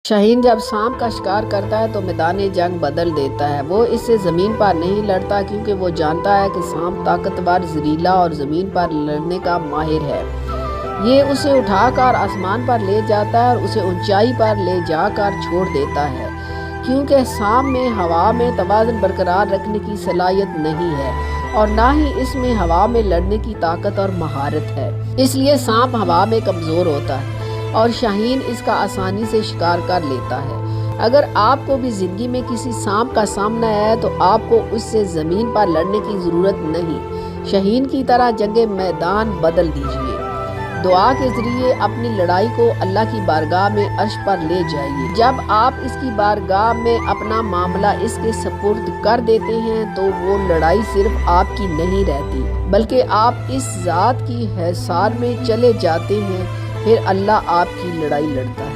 शाहीन जब सांप का शिकार करता है तो मैदान जंग बदल देता है। वो इससे ज़मीन पर नहीं लड़ता क्योंकि वो जानता है कि सांप ताकतवर, जहरीला और ज़मीन पर लड़ने का माहिर है। ये उसे उठाकर आसमान पर ले जाता है और उसे ऊंचाई पर ले जाकर छोड़ देता है, क्योंकि सांप में हवा में तवाज़ुन बरकरार रखने की सलाहियत नहीं है और ना ही इसमें हवा में लड़ने की ताकत और महारत है। इसलिए सांप हवा में कमज़ोर होता है और शाहीन इसका आसानी से शिकार कर लेता है। अगर आपको भी ज़िंदगी में किसी सांप का सामना है तो आपको उससे ज़मीन पर लड़ने की ज़रूरत नहीं, शाहीन की तरह जंगे मैदान बदल दीजिए। दुआ के ज़रिए अपनी लड़ाई को अल्लाह की बारगाह में अर्श पर ले जाइए। जब आप इसकी बारगाह में अपना मामला इसके सपुर्द कर देते हैं तो वो लड़ाई सिर्फ आपकी नहीं रहती, बल्कि आप इस ज़ात की हिसार में चले जाते हैं। फिर अल्लाह आपकी लड़ाई लड़ता है।